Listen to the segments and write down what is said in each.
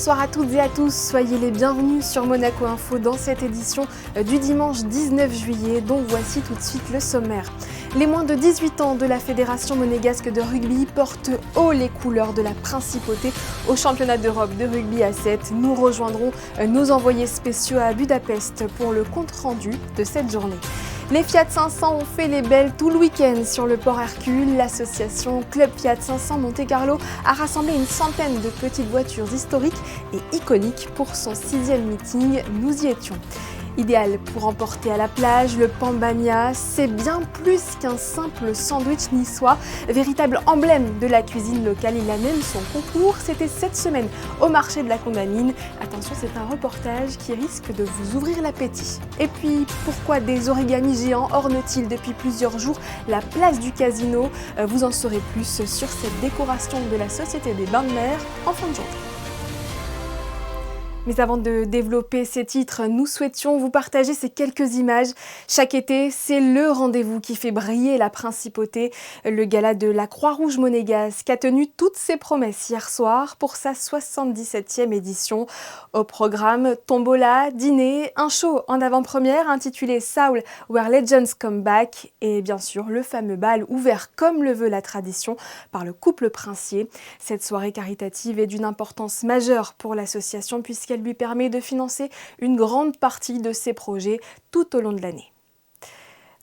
Bonsoir à toutes et à tous, soyez les bienvenus sur Monaco Info dans cette édition du dimanche 19 juillet, dont voici tout de suite le sommaire. Les moins de 18 ans de la Fédération monégasque de rugby portent haut les couleurs de la principauté au championnat d'Europe de rugby à 7. Nous rejoindrons nos envoyés spéciaux à Budapest pour le compte-rendu de cette journée. Les Fiat 500 ont fait les belles tout le week-end sur le port Hercule. L'association Club Fiat 500 Monte-Carlo a rassemblé une centaine de petites voitures historiques et iconiques pour son 6e meeting. Nous y étions. Idéal pour emporter à la plage, le Pambagna, c'est bien plus qu'un simple sandwich niçois. Véritable emblème de la cuisine locale, il a même son concours. C'était cette semaine au marché de la Condamine. Attention, c'est un reportage qui risque de vous ouvrir l'appétit. Et puis, pourquoi des origamis géants ornent-ils depuis plusieurs jours la place du casino? Vous en saurez plus sur cette décoration de la Société des Bains de Mer en fin de journée. Mais avant de développer ces titres, nous souhaitions vous partager ces quelques images. Chaque été, c'est le rendez-vous qui fait briller la principauté. Le gala de la Croix-Rouge monégasque a tenu toutes ses promesses hier soir pour sa 77e édition. Au programme, tombola, dîner, un show en avant-première intitulé Saul Where Legends Come Back et bien sûr le fameux bal ouvert comme le veut la tradition par le couple princier. Cette soirée caritative est d'une importance majeure pour l'association puisqu'elle lui permet de financer une grande partie de ses projets tout au long de l'année.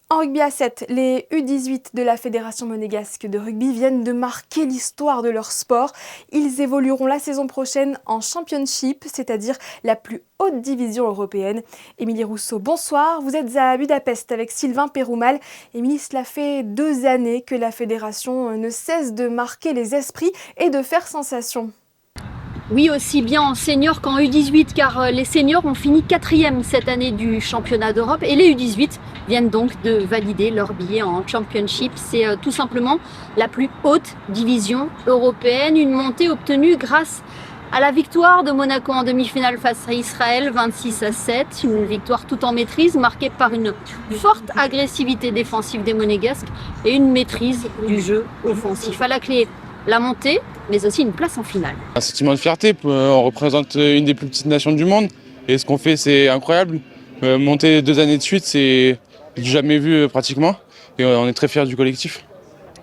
En rugby à 7, les U18 de la Fédération monégasque de rugby viennent de marquer l'histoire de leur sport. Ils évolueront la saison prochaine en Championship, c'est-à-dire la plus haute division européenne. Émilie Rousseau, bonsoir. Vous êtes à Budapest avec Sylvain Péroumal. Émilie, cela fait 2 années que la Fédération ne cesse de marquer les esprits et de faire sensation. Oui, aussi bien en senior qu'en U18, car les seniors ont fini 4e cette année du championnat d'Europe et les U18 viennent donc de valider leur billet en Championship. C'est tout simplement la plus haute division européenne, une montée obtenue grâce à la victoire de Monaco en demi-finale face à Israël, 26-7, une victoire tout en maîtrise, marquée par une forte agressivité défensive des Monégasques et une maîtrise du jeu offensif. À la clé, la montée, mais aussi une place en finale. Un sentiment de fierté, on représente une des plus petites nations du monde et ce qu'on fait c'est incroyable. Monter 2 années de suite, c'est du jamais vu pratiquement et on est très fiers du collectif.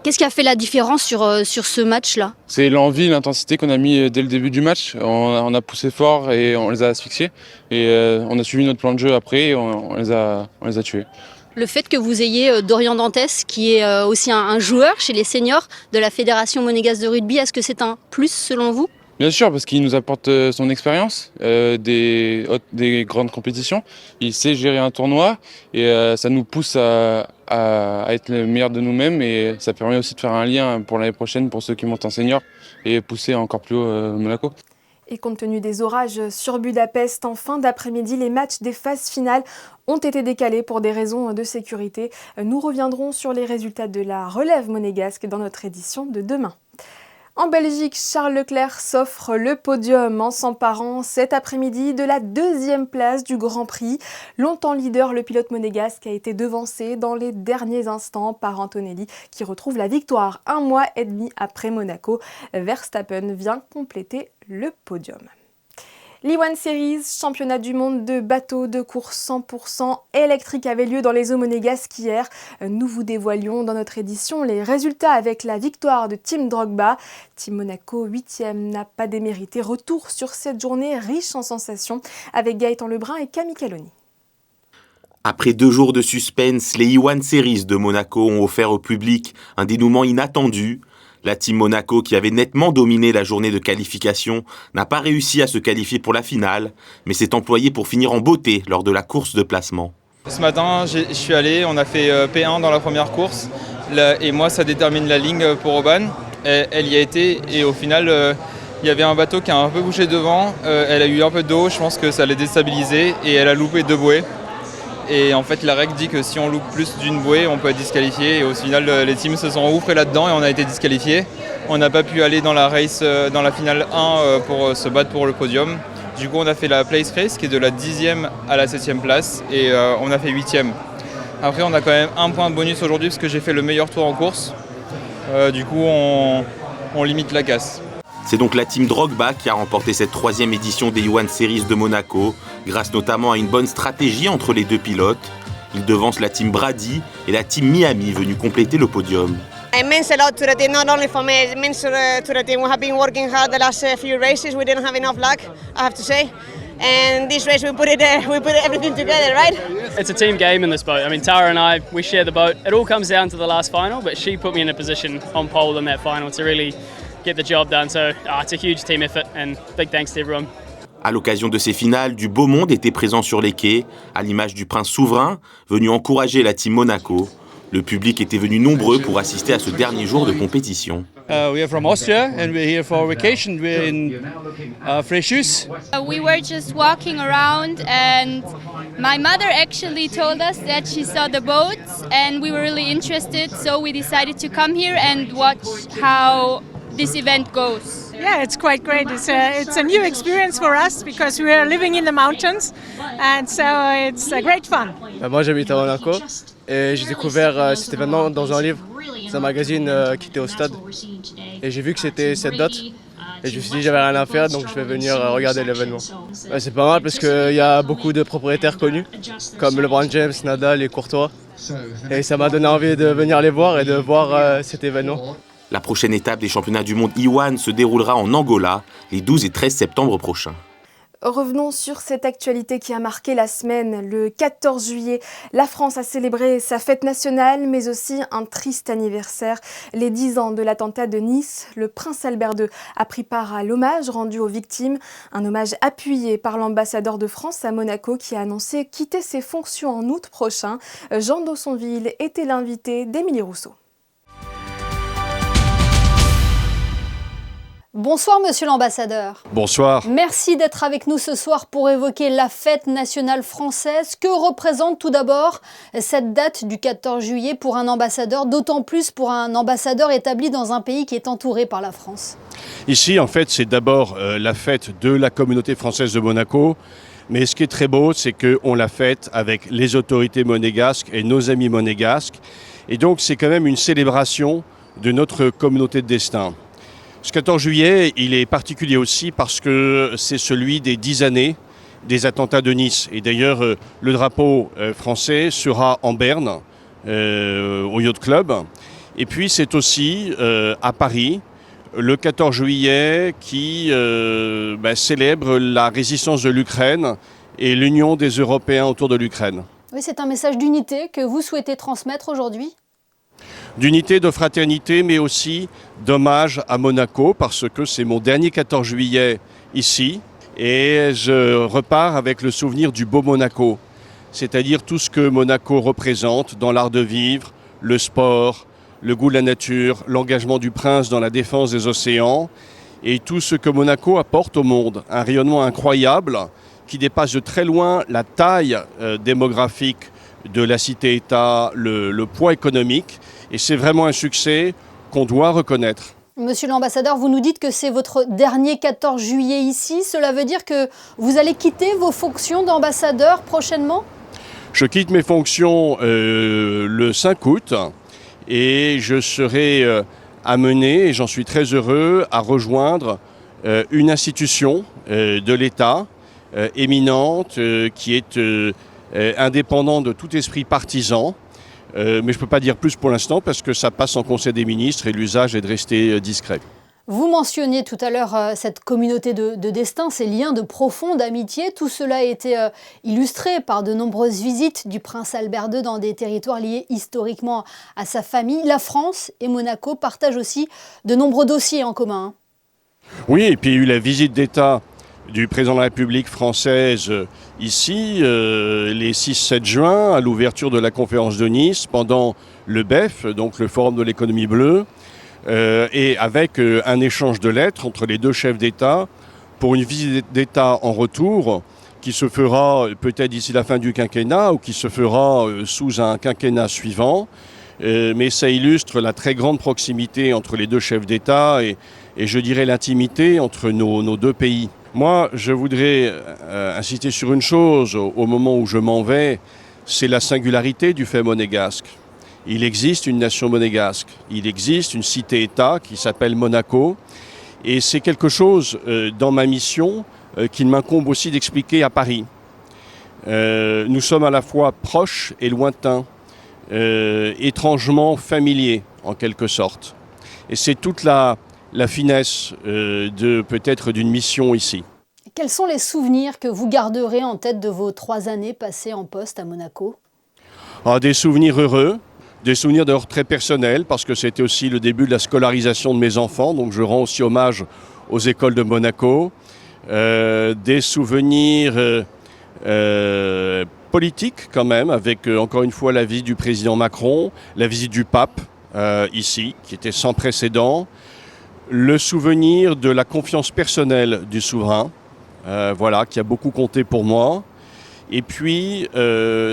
Qu'est-ce qui a fait la différence sur ce match-là? C'est l'envie, l'intensité qu'on a mis dès le début du match. On a poussé fort et on les a asphyxiés et on a suivi notre plan de jeu après et on les a tués. Le fait que vous ayez Dorian Dantès, qui est aussi un joueur chez les seniors de la Fédération monégasque de rugby, est-ce que c'est un plus selon vous? Bien sûr, parce qu'il nous apporte son expérience des grandes compétitions. Il sait gérer un tournoi et ça nous pousse à être le meilleur de nous-mêmes et ça permet aussi de faire un lien pour l'année prochaine pour ceux qui montent en senior et pousser encore plus haut Monaco. Et compte tenu des orages sur Budapest, en fin d'après-midi, les matchs des phases finales ont été décalés pour des raisons de sécurité. Nous reviendrons sur les résultats de la relève monégasque dans notre édition de demain. En Belgique, Charles Leclerc s'offre le podium en s'emparant cet après-midi de la 2e place du Grand Prix. Longtemps leader, le pilote monégasque a été devancé dans les derniers instants par Antonelli qui retrouve la victoire 1 mois et demi après Monaco. Verstappen vient compléter le podium. L'E1 Series, championnat du monde de bateaux de course 100% électrique, avait lieu dans les eaux monégasques hier. Nous vous dévoilions dans notre édition les résultats avec la victoire de Team Drogba. Team Monaco 8e n'a pas démérité. Retour sur cette journée riche en sensations avec Gaëtan Lebrun et Camille Caloni. Après 2 jours de suspense, les E1 Series de Monaco ont offert au public un dénouement inattendu. La Team Monaco, qui avait nettement dominé la journée de qualification, n'a pas réussi à se qualifier pour la finale, mais s'est employée pour finir en beauté lors de la course de placement. Ce matin, je suis allé, on a fait P1 dans la première course, et moi ça détermine la ligne pour Oban. Elle y a été, et au final, il y avait un bateau qui a un peu bougé devant, elle a eu un peu d'eau, je pense que ça l'a déstabilisé, et elle a loupé 2 bouées. Et en fait, la règle dit que si on loupe plus d'une bouée, on peut être disqualifié. Et au final, les teams se sont engouffrés là-dedans et on a été disqualifiés. On n'a pas pu aller dans la race, dans la finale 1 pour se battre pour le podium. Du coup, on a fait la place race qui est de la 10e à la 7e place et on a fait 8e. Après, on a quand même 1 point de bonus aujourd'hui parce que j'ai fait le meilleur tour en course. Du coup, on limite la casse. C'est donc la team Drogba qui a remporté cette 3e édition des E1 Series de Monaco, grâce notamment à une bonne stratégie entre les deux pilotes. Il devance la team Brady et la team Miami venue compléter le podium. It means a lot to the team, not only for me, it means to the team. We have been working hard the last few races. We didn't have enough luck, I have to say. And this race we put everything together, right? It's a team game in this boat. I mean, Tara and I, we share the boat. It all comes down to the last final, but she put me in a position on pole in that final to really get the job done. So it's a huge team effort and big thanks to everyone. À l'occasion de ces finales, du beau monde était présent sur les quais, à l'image du prince souverain, venu encourager la team Monaco. Le public était venu nombreux pour assister à ce dernier jour de compétition. We are from Austria and we're here for vacation. We're in Freshus. We were just walking around and my mother actually told us that she saw the boats and we were really interested, so we decided to come here and watch how this event goes. Yeah, it's quite great. It's a new experience for us because we are living in the mountains and so it's great fun. Moi j'habite à Monaco et j'ai découvert cet événement dans un livre, c'est un magazine qui était au stade et j'ai vu que c'était cette date et je me suis dit j'avais rien à faire donc je vais venir regarder l'événement. C'est pas mal parce qu'il y a beaucoup de propriétaires connus comme LeBron James, Nadal et Courtois et ça m'a donné envie de venir les voir et de voir cet événement. La prochaine étape des championnats du monde E1 se déroulera en Angola les 12 et 13 septembre prochains. Revenons sur cette actualité qui a marqué la semaine. Le 14 juillet, la France a célébré sa fête nationale, mais aussi un triste anniversaire. Les 10 ans de l'attentat de Nice, le prince Albert II a pris part à l'hommage rendu aux victimes. Un hommage appuyé par l'ambassadeur de France à Monaco qui a annoncé quitter ses fonctions en août prochain. Jean Dossonville était l'invité d'Émilie Rousseau. Bonsoir Monsieur l'ambassadeur. Bonsoir. Merci d'être avec nous ce soir pour évoquer la fête nationale française. Que représente tout d'abord cette date du 14 juillet pour un ambassadeur, d'autant plus pour un ambassadeur établi dans un pays qui est entouré par la France? Ici, en fait, c'est d'abord la fête de la communauté française de Monaco. Mais ce qui est très beau, c'est qu'on la fête avec les autorités monégasques et nos amis monégasques. Et donc, c'est quand même une célébration de notre communauté de destin. Ce 14 juillet, il est particulier aussi parce que c'est celui des 10 années des attentats de Nice. Et d'ailleurs, le drapeau français sera en berne au Yacht Club. Et puis, c'est aussi à Paris, le 14 juillet, qui célèbre la résistance de l'Ukraine et l'union des Européens autour de l'Ukraine. Oui, c'est un message d'unité que vous souhaitez transmettre aujourd'hui ? D'unité, de fraternité, mais aussi d'hommage à Monaco, parce que c'est mon dernier 14 juillet ici, et je repars avec le souvenir du beau Monaco, c'est-à-dire tout ce que Monaco représente dans l'art de vivre, le sport, le goût de la nature, l'engagement du prince dans la défense des océans, et tout ce que Monaco apporte au monde, un rayonnement incroyable qui dépasse de très loin la taille démographique de la cité-État, le poids économique, et c'est vraiment un succès qu'on doit reconnaître. Monsieur l'ambassadeur, vous nous dites que c'est votre dernier 14 juillet ici. Cela veut dire que vous allez quitter vos fonctions d'ambassadeur prochainement ? Je quitte mes fonctions le 5 août et je serai amené, et j'en suis très heureux, à rejoindre une institution de l'État éminente qui est indépendante de tout esprit partisan. Mais je ne peux pas dire plus pour l'instant parce que ça passe en Conseil des ministres et l'usage est de rester discret. Vous mentionniez tout à l'heure cette communauté de destin, ces liens de profonde amitié. Tout cela a été illustré par de nombreuses visites du prince Albert II dans des territoires liés historiquement à sa famille. La France et Monaco partagent aussi de nombreux dossiers en commun. Oui, et puis il y a eu la visite d'État du président de la République française ici, les 6-7 juin, à l'ouverture de la conférence de Nice, pendant le BEF, donc le Forum de l'économie bleue, et avec un échange de lettres entre les deux chefs d'État pour une visite d'État en retour qui se fera peut-être d'ici la fin du quinquennat ou qui se fera sous un quinquennat suivant. Mais ça illustre la très grande proximité entre les deux chefs d'État et je dirais l'intimité entre nos deux pays. Moi, je voudrais insister sur une chose au moment où je m'en vais, c'est la singularité du fait monégasque. Il existe une nation monégasque, il existe une cité-État qui s'appelle Monaco. Et c'est quelque chose dans ma mission qu'il m'incombe aussi d'expliquer à Paris. Nous sommes à la fois proches et lointains, étrangement familiers en quelque sorte. Et c'est toute la finesse peut-être d'une mission ici. Quels sont les souvenirs que vous garderez en tête de vos 3 années passées en poste à Monaco ? Des souvenirs heureux, des souvenirs d'ordre très personnels, parce que c'était aussi le début de la scolarisation de mes enfants, donc je rends aussi hommage aux écoles de Monaco. Des souvenirs politiques quand même, avec encore une fois la visite du président Macron, la visite du pape ici, qui était sans précédent, le souvenir de la confiance personnelle du souverain, qui a beaucoup compté pour moi. Et puis,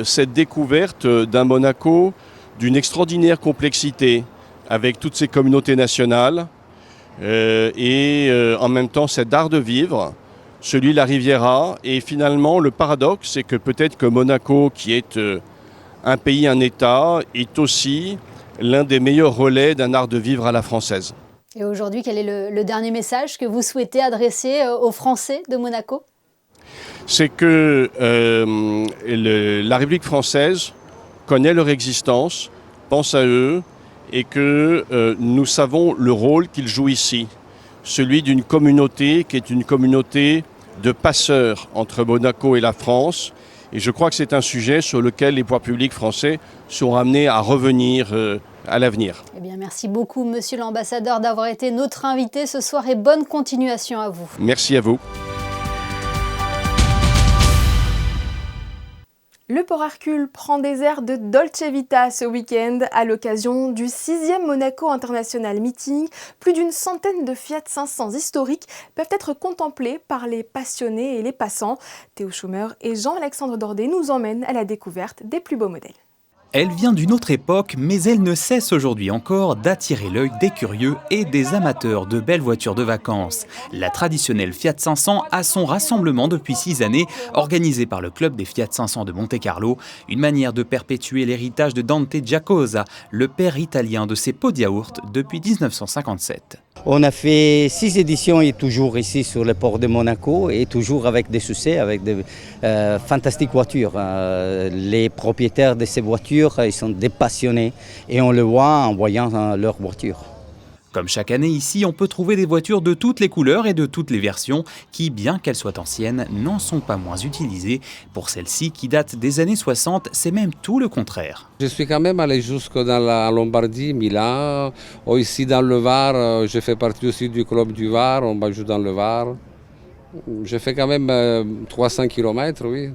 cette découverte d'un Monaco d'une extraordinaire complexité, avec toutes ces communautés nationales, et en même temps cet art de vivre, celui de la Riviera. Et finalement, le paradoxe, c'est que peut-être que Monaco, qui est un pays, un État, est aussi l'un des meilleurs relais d'un art de vivre à la française. Et aujourd'hui, quel est le dernier message que vous souhaitez adresser aux Français de Monaco ? C'est que la République française connaît leur existence, pense à eux, et que nous savons le rôle qu'ils jouent ici, celui d'une communauté qui est une communauté de passeurs entre Monaco et la France. Et je crois que c'est un sujet sur lequel les pouvoirs publics français seront amenés à revenir à l'avenir. Eh bien, merci beaucoup, Monsieur l'Ambassadeur, d'avoir été notre invité ce soir et bonne continuation à vous. Merci à vous. Le Port Hercule prend des airs de Dolce Vita ce week-end à l'occasion du 6e Monaco International Meeting. Plus d'une centaine de Fiat 500 historiques peuvent être contemplés par les passionnés et les passants. Théo Schumer et Jean-Alexandre Dordet nous emmènent à la découverte des plus beaux modèles. Elle vient d'une autre époque, mais elle ne cesse aujourd'hui encore d'attirer l'œil des curieux et des amateurs de belles voitures de vacances. La traditionnelle Fiat 500 a son rassemblement depuis 6 années, organisé par le club des Fiat 500 de Monte-Carlo, une manière de perpétuer l'héritage de Dante Giacosa, le père italien de ses pots de yaourt depuis 1957. On a fait 6 éditions et toujours ici sur le port de Monaco et toujours avec des succès, avec de fantastiques voitures. Les propriétaires de ces voitures, ils sont des passionnés et on le voit en voyant leurs voitures. Comme chaque année ici, on peut trouver des voitures de toutes les couleurs et de toutes les versions qui, bien qu'elles soient anciennes, n'en sont pas moins utilisées. Pour celles-ci qui datent des années 60, c'est même tout le contraire. Je suis quand même allé jusque dans la Lombardie, Milan, ou ici dans le Var. Je fais partie aussi du club du Var, on va jouer dans le Var. Je fais quand même 300 km, oui.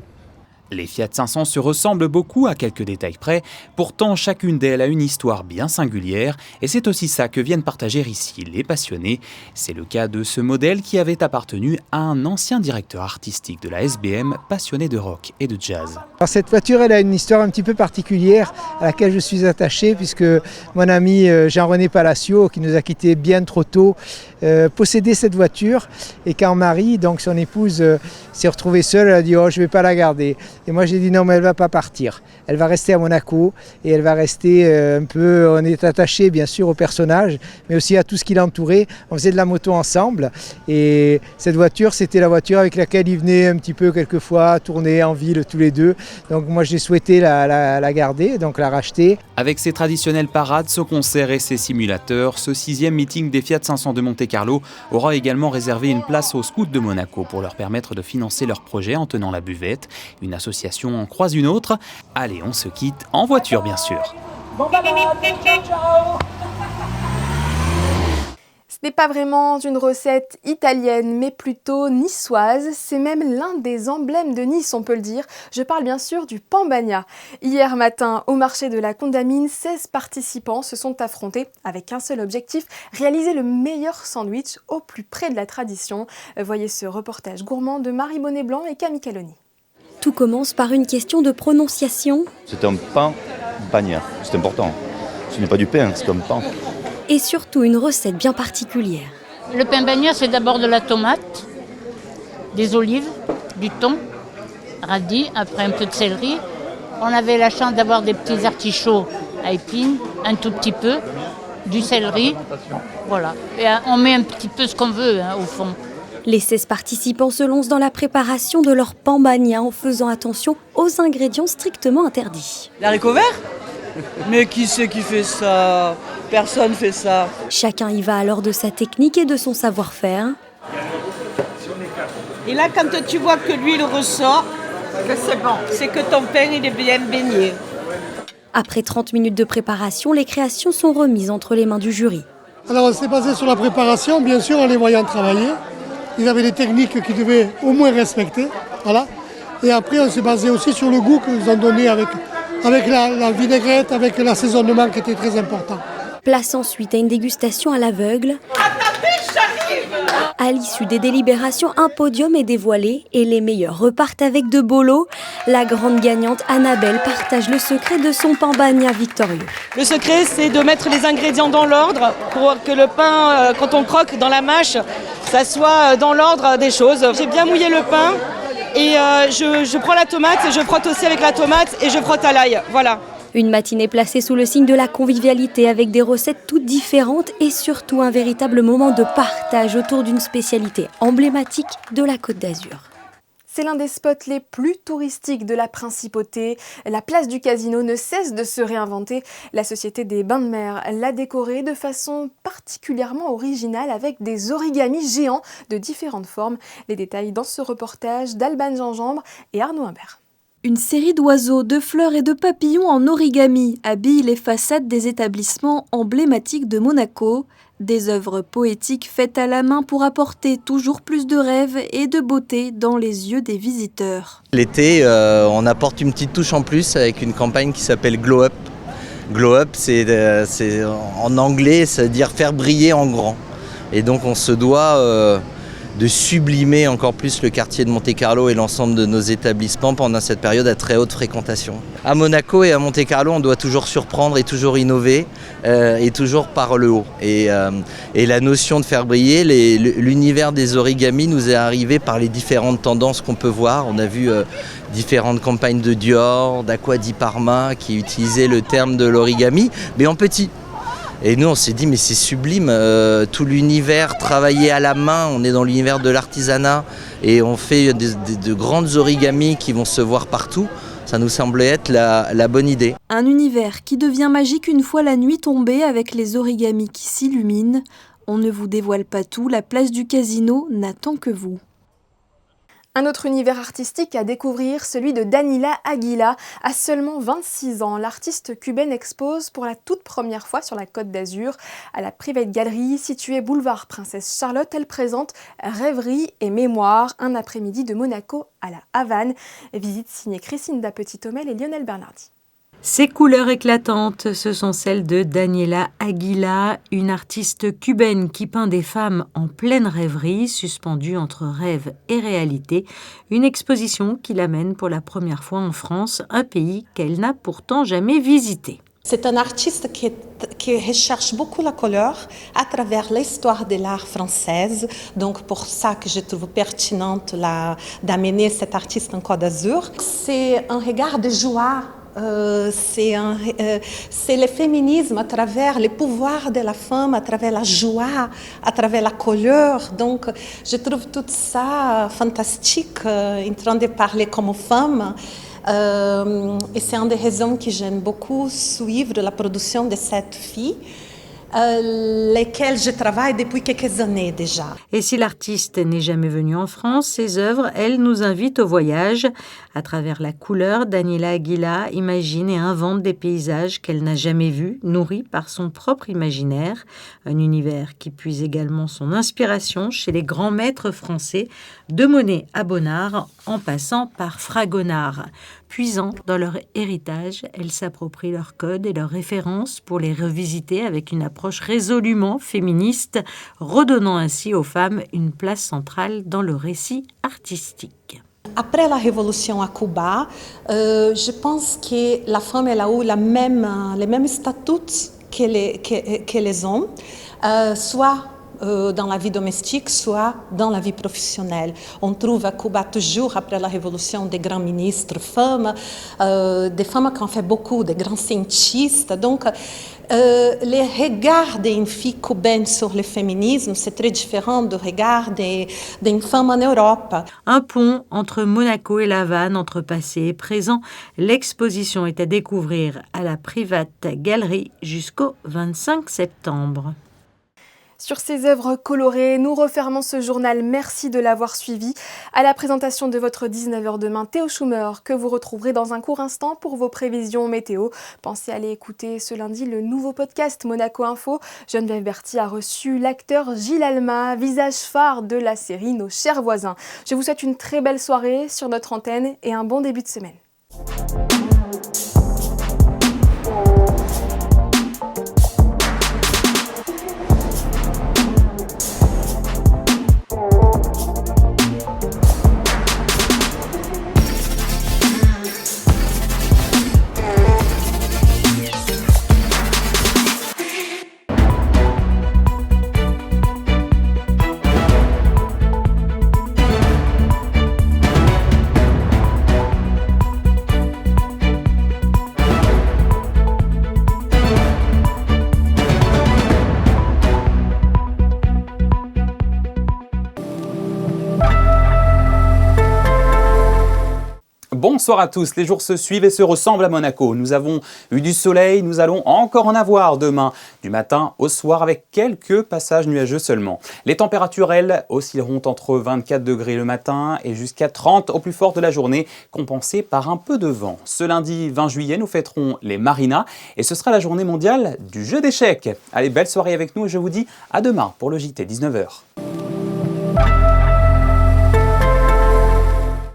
Les Fiat 500 se ressemblent beaucoup à quelques détails près, pourtant chacune d'elles a une histoire bien singulière et c'est aussi ça que viennent partager ici les passionnés. C'est le cas de ce modèle qui avait appartenu à un ancien directeur artistique de la SBM passionné de rock et de jazz. Alors cette voiture, elle a une histoire un petit peu particulière à laquelle je suis attaché puisque mon ami Jean-René Palacio, qui nous a quittés bien trop tôt, possédait cette voiture et quand Marie, donc son épouse, s'est retrouvée seule, elle a dit « Oh, je ne vais pas la garder ». Et moi j'ai dit non mais elle ne va pas partir, elle va rester à Monaco et elle va rester un peu, on est attaché bien sûr au personnage mais aussi à tout ce qui l'entourait, on faisait de la moto ensemble et cette voiture c'était la voiture avec laquelle il venait un petit peu quelquefois tourner en ville tous les deux, donc moi j'ai souhaité la garder, donc la racheter. Avec ses traditionnelles parades, ce concert et ses simulateurs, ce 6e meeting des Fiat 500 de Monte-Carlo aura également réservé une place aux scouts de Monaco pour leur permettre de financer leur projet en tenant la buvette. Une association en croise une autre. Allez, on se quitte en voiture, bien sûr. Bon balade, ciao, ciao. Ce n'est pas vraiment une recette italienne, mais plutôt niçoise. C'est même l'un des emblèmes de Nice, on peut le dire. Je parle bien sûr du Pambagna. Hier matin, au marché de la Condamine, 16 participants se sont affrontés avec un seul objectif, réaliser le meilleur sandwich au plus près de la tradition. Voyez ce reportage gourmand de Marie Bonnet-Blanc et Camille Caloni. Tout commence par une question de prononciation. C'est un Pambagna, c'est important. Ce n'est pas du pain, c'est un pain. Et surtout une recette bien particulière. Le Pambagna, c'est d'abord de la tomate, des olives, du thon, radis, après un peu de céleri. On avait la chance d'avoir des petits artichauts à épines, un tout petit peu, du céleri, Voilà. Et on met un petit peu ce qu'on veut, au fond. Les 16 participants se lancent dans la préparation de leur pambagna en faisant attention aux ingrédients strictement interdits. Les haricots verts ? Mais qui c'est qui fait ça ? Personne fait ça. Chacun y va alors de sa technique et de son savoir-faire. Et là, quand tu vois que l'huile ressort, que c'est bon, c'est que ton pain il est bien baigné. Après 30 minutes de préparation, les créations sont remises entre les mains du jury. Alors on s'est basé sur la préparation, bien sûr en les voyant travailler. Ils avaient des techniques qu'ils devaient au moins respecter. Voilà. Et après on s'est basé aussi sur le goût qu'ils ont donné avec la vinaigrette, avec l'assaisonnement qui était très important. Place ensuite à une dégustation à l'aveugle. À l'issue des délibérations, un podium est dévoilé et les meilleurs repartent avec de beaux lots. La grande gagnante Annabelle partage le secret de son pambagna victorieux. Le secret, c'est de mettre les ingrédients dans l'ordre pour que le pain, quand on croque dans la mâche, ça soit dans l'ordre des choses. J'ai bien mouillé le pain et je prends la tomate et je frotte aussi avec la tomate et je frotte à l'ail. Voilà. Une matinée placée sous le signe de la convivialité avec des recettes toutes différentes et surtout un véritable moment de partage autour d'une spécialité emblématique de la Côte d'Azur. C'est l'un des spots les plus touristiques de la Principauté. La place du Casino ne cesse de se réinventer. La Société des Bains de Mer l'a décorée de façon particulièrement originale avec des origamis géants de différentes formes. Les détails dans ce reportage d'Alban Gingembre et Arnaud Imbert. Une série d'oiseaux, de fleurs et de papillons en origami habille les façades des établissements emblématiques de Monaco. Des œuvres poétiques faites à la main pour apporter toujours plus de rêves et de beauté dans les yeux des visiteurs. L'été, on apporte une petite touche en plus avec une campagne qui s'appelle Glow Up. Glow Up, c'est en anglais, ça veut dire faire briller en grand. Et donc on se doit de sublimer encore plus le quartier de Monte-Carlo et l'ensemble de nos établissements pendant cette période à très haute fréquentation. À Monaco et à Monte-Carlo, on doit toujours surprendre et toujours innover et toujours par le haut. Et la notion de faire briller, l'univers des origamis nous est arrivé par les différentes tendances qu'on peut voir. On a vu différentes campagnes de Dior, d'Acqua di Parma qui utilisaient le terme de l'origami, mais en petit. Et nous, on s'est dit, mais c'est sublime, tout l'univers travaillé à la main, on est dans l'univers de l'artisanat et on fait de grandes origamis qui vont se voir partout. Ça nous semblait être la bonne idée. Un univers qui devient magique une fois la nuit tombée avec les origamis qui s'illuminent. On ne vous dévoile pas tout, la place du Casino n'attend que vous. Un autre univers artistique à découvrir, celui de Danila Aguila. À seulement 26 ans, l'artiste cubaine expose pour la toute première fois sur la Côte d'Azur. À la Private Gallery, située boulevard Princesse Charlotte, elle présente Rêverie et Mémoire, un après-midi de Monaco à la Havane. Visite signée Christine Petit-Homel et Lionel Bernardi. Ces couleurs éclatantes, ce sont celles de Daniela Aguila, une artiste cubaine qui peint des femmes en pleine rêverie, suspendues entre rêve et réalité. Une exposition qui l'amène pour la première fois en France, un pays qu'elle n'a pourtant jamais visité. C'est un artiste qui recherche beaucoup la couleur à travers l'histoire de l'art française. Donc pour ça que je trouve pertinente d'amener cet artiste en Côte d'Azur. C'est un regard de joie. C'est le féminisme à travers le pouvoir de la femme, à travers la joie, à travers la couleur. Donc, je trouve tout ça fantastique en train de parler comme femme. Et c'est une des raisons que j'aime beaucoup suivre la production de cette fille. Lesquelles je travaille depuis quelques années déjà. Et si l'artiste n'est jamais venue en France, ses œuvres, elles, nous invitent au voyage. À travers la couleur, Daniela Aguila imagine et invente des paysages qu'elle n'a jamais vus, nourris par son propre imaginaire. Un univers qui puise également son inspiration chez les grands maîtres français, de Monet à Bonnard, en passant par Fragonard. Puisant dans leur héritage, elles s'approprient leurs codes et leurs références pour les revisiter avec une approche résolument féministe, redonnant ainsi aux femmes une place centrale dans le récit artistique. Après la révolution à Cuba, je pense que la femme elle a eu les mêmes statuts que les hommes, soit dans la vie domestique, soit dans la vie professionnelle. On trouve à Cuba toujours, après la Révolution, des grands ministres femmes, des femmes qui ont fait beaucoup, des grands scientistes. Donc, les regards d'une fille cubaine sur le féminisme, c'est très différent du regard d'une femme en Europe. Un pont entre Monaco et La Havane, entre passé et présent. L'exposition est à découvrir à la Private Galerie jusqu'au 25 septembre. Sur ces œuvres colorées, nous refermons ce journal. Merci de l'avoir suivi. À la présentation de votre 19h demain, Théo Schumer, que vous retrouverez dans un court instant pour vos prévisions météo. Pensez à aller écouter ce lundi le nouveau podcast Monaco Info. Geneviève Berthy a reçu l'acteur Gilles Alma, visage phare de la série Nos chers voisins. Je vous souhaite une très belle soirée sur notre antenne et un bon début de semaine. Bonsoir à tous, les jours se suivent et se ressemblent à Monaco. Nous avons eu du soleil, nous allons encore en avoir demain, du matin au soir avec quelques passages nuageux seulement. Les températures, elles, oscilleront entre 24 degrés le matin et jusqu'à 30 au plus fort de la journée, compensées par un peu de vent. Ce lundi 20 juillet, nous fêterons les Marinas et ce sera la journée mondiale du jeu d'échecs. Allez, belle soirée avec nous et je vous dis à demain pour le JT 19h.